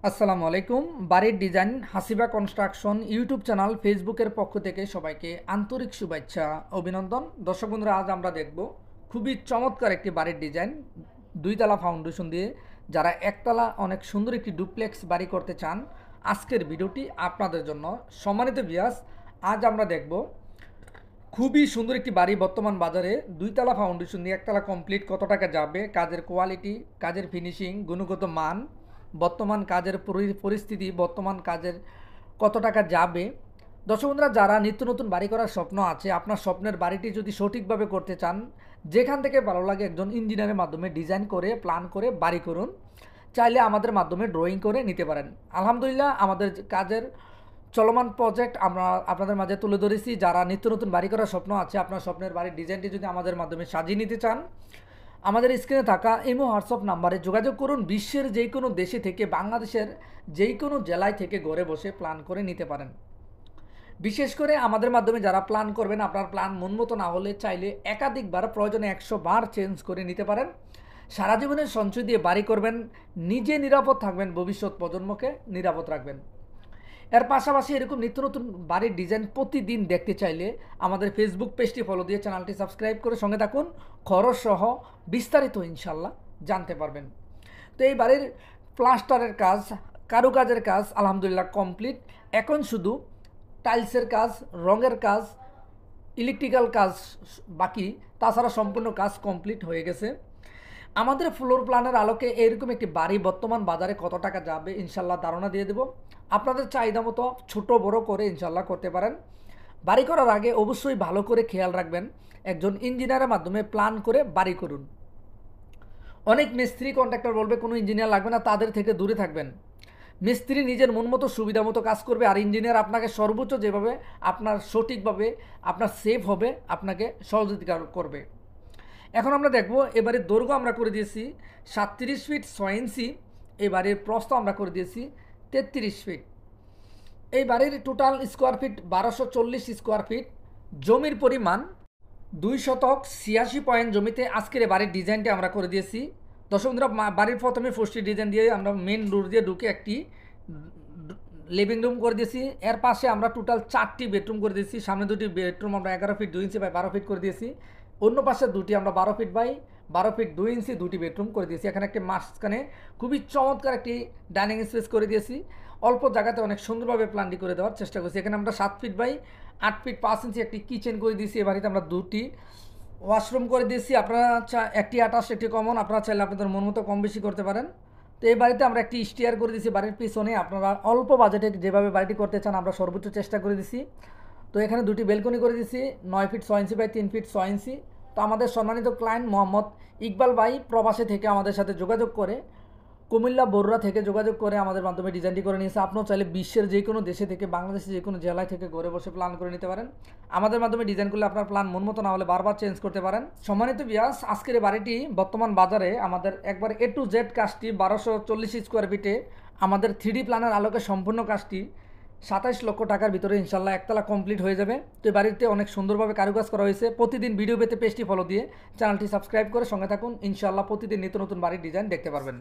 আসসালামু আলাইকুম। বাড়ির ডিজাইন হাসিবা কনস্ট্রাকশন ইউটিউব চ্যানেল ফেসবুকের পক্ষ থেকে সবাইকে আন্তরিক শুভেচ্ছা অভিনন্দন। দর্শক বন্ধুরা, আজ আমরা দেখব খুবই চমৎকার একটি বাড়ির ডিজাইন, দুইতলা ফাউন্ডেশন দিয়ে যারা একতলা অনেক সুন্দর একটি ডুপ্লেক্স বাড়ি করতে চান, আজকের ভিডিওটি আপনাদের জন্য। সম্মানিত ভিউয়ার্স, আজ আমরা দেখব খুবই সুন্দর একটি বাড়ি বর্তমান বাজারে দুইতলা ফাউন্ডেশন দিয়ে একতলা কমপ্লিট কত টাকা যাবে, কাজের কোয়ালিটি, কাজের ফিনিশিং, গুণগত মান, বর্তমান কাজের পরিস্থিতি, বর্তমান কাজের কত টাকা যাবে। দর্শক বন্ধুরা, যারা নিত্য নতুন বাড়ি করার স্বপ্ন আছে, আপনার স্বপ্নের বাড়িটি যদি সঠিকভাবে করতে চান, যেখান থেকে ভালো লাগে একজন ইঞ্জিনিয়ারের মাধ্যমে ডিজাইন করে প্ল্যান করে বাড়ি করুন, চাইলে আমাদের মাধ্যমে ড্রয়িং করে নিতে পারেন। আলহামদুলিল্লাহ, আমাদের কাজের চলমান প্রজেক্ট আমরা আপনাদের মাঝে তুলে ধরেছি। যারা নিত্য নতুন বাড়ি করার স্বপ্ন আছে, আপনার স্বপ্নের বাড়ির ডিজাইনটি যদি আমাদের মাধ্যমে সাজিয়ে নিতে চান, আমাদের স্ক্রিনে থাকা ইমো হোয়াটসঅ্যাপ নাম্বারে যোগাযোগ করুন। বিশ্বের যে কোনো দেশে থেকে, বাংলাদেশের যেই কোনো জেলায় থেকে ঘরে বসে প্ল্যান করে নিতে পারেন। বিশেষ করে আমাদের মাধ্যমে যারা প্ল্যান করবেন, আপনার প্ল্যান মনমতো না হলে চাইলে একাধিকবার, প্রয়োজনে 100 বার চেঞ্জ করে নিতে পারেন। সারা জীবনের সঞ্চয় দিয়ে বাড়ি করবেন, নিজে নিরাপদ থাকবেন, ভবিষ্যৎ প্রজন্মকে নিরাপদ রাখবেন। এর পাশাপাশি এরকম নিত্য নতুন বাড়ির ডিজাইন প্রতিদিন দেখতে চাইলে আমাদের ফেসবুক পেজটি ফলো দিয়ে চ্যানেলটি সাবস্ক্রাইব করে সঙ্গে থাকুন। খরচ সহ বিস্তারিত ইনশাল্লাহ জানতে পারবেন। তো এই বাড়ির প্লাস্টারের কাজ, কারুকাজের কাজ আলহামদুলিল্লাহ কমপ্লিট। এখন শুধু টাইলসের কাজ, রঙের কাজ, ইলেকট্রিক্যাল কাজ বাকি, তাছাড়া সম্পূর্ণ কাজ কমপ্লিট হয়ে গেছে। আমাদের ফ্লোর প্ল্যানের আলোকে এরকম একটি বাড়ি বর্তমান বাজারে কত টাকা যাবে ইনশাল্লাহ ধারণা দিয়ে দেব। আপনাদের চাহিদা মতো ছোট বড় করে ইনশাল্লাহ করতে পারেন। বাড়ি করার আগে অবশ্যই ভালো করে খেয়াল রাখবেন, একজন ইঞ্জিনিয়ারের মাধ্যমে প্ল্যান করে বাড়ি করুন। অনেক মিস্ত্রি কন্ট্রাক্টর বলবে কোনো ইঞ্জিনিয়ার লাগবে না, তাদের থেকে দূরে থাকবেন। মিস্ত্রি নিজের মন মতো সুবিধা মতো কাজ করবে, আর ইঞ্জিনিয়ার আপনাকে সর্বোচ্চ যেভাবে আপনার সঠিকভাবে আপনার সেফ হবে আপনাকে সহযোগিতা করবে। এখন আমরা দেখব এবারে দৈর্ঘ্য আমরা করে দিয়েছি 37 ফিট 6 ইঞ্চি, এবারের প্রস্থ আমরা করে দিয়েছি 33 ফিট। এই বাড়ির total square feet 1240 square feet. জমির পরিমাণ 2 শতক 86 পয়েন্ট জমিতে আজকের বাড়ির ডিজাইনটি আমরা করে দিয়েছি। দর্শক বন্ধুরা, বাড়ির প্রথমে ফোর্সটি ডিজাইন দিয়ে আমরা মেন ডোর দিয়ে ঢুকে একটি লিভিং রুম করে দিয়েছি। এর পাশে আমরা টোটাল 4টি বেডরুম করে দিয়েছি। সামনে দুটি বেডরুম আমরা 11 ফিট 2 ইঞ্চি বাই 12 ফিট করে দিয়েছি। অন্য পাশে দুটি আমরা 12 ফিট বাই 12 ফিট 2 ইঞ্চি দুটি বেডরুম করে দিয়েছি। এখানে একটি মাঝখানে খুবই চমৎকার একটি ডাইনিং স্পেস করে দিয়েছি। অল্প জায়গাতে অনেক সুন্দরভাবে প্ল্যানটি করে দেওয়ার চেষ্টা করছি। এখানে আমরা 7 ফিট বাই 8 ফিট 5 ইঞ্চি একটি কিচেন করে দিয়েছি। এ বাড়িতে আমরা দুটি ওয়াশরুম করে দিয়েছি। আপনারা একটি অ্যাটাচ একটি কমন, আপনারা চাইলে আপনাদের মন মতো কম বেশি করতে পারেন। তো এই বাড়িতে আমরা একটি স্টেয়ার করে দিয়েছি বাড়ির পিছনে। আপনারা অল্প বাজেটে যেভাবে বাড়িটি করতে চান আমরা সর্বোচ্চ চেষ্টা করে দিছি। তো এখানে দুটি বেলকনি করে দিয়েছি 9 ফিট 6 ইঞ্চি বাই 3 ফিট 6 ইঞ্চি। তো আমাদের সম্মানিত ক্লায়েন্ট মোহাম্মদ ইকবাল ভাই প্রবাসী থেকে আমাদের সাথে যোগাযোগ করে, কুমিল্লা বরুড়া থেকে যোগাযোগ করে আমাদের মাধ্যমে ডিজাইনটি করে নিয়েছে। আপনিও চাইলে বিশ্বের যে কোনো দেশে থেকে, বাংলাদেশের যে কোনো জেলায় থেকে ঘরে বসে প্ল্যান করে নিতে পারেন। আমাদের মাধ্যমে ডিজাইন করলে আপনার প্ল্যান মন মতো না হলে বারবার চেঞ্জ করতে পারেন। সম্মানিত ভিউয়ার্স, আজকের এই বাড়িটি বর্তমান বাজারে আমাদের একবার A to Z কাজটি 1240 স্কোয়ার ফিটে আমাদের 3D প্ল্যানের আলোকে সম্পূর্ণ কাজটি 27 লক্ষ টাকার ভিতরে ইনশাল্লাহ একতলা কমপ্লিট হয়ে যাবে। তো এই বাড়িতে অনেক সুন্দরভাবে কারুকাজ করা হয়েছে। প্রতিদিন ভিডিও পেতে পেজটি ফলো দিয়ে চ্যানেলটি সাবস্ক্রাইব করে সঙ্গে থাকুন। ইনশাল্লাহ প্রতিদিন নিত্য নতুন বাড়ির ডিজাইন দেখতে পারবেন।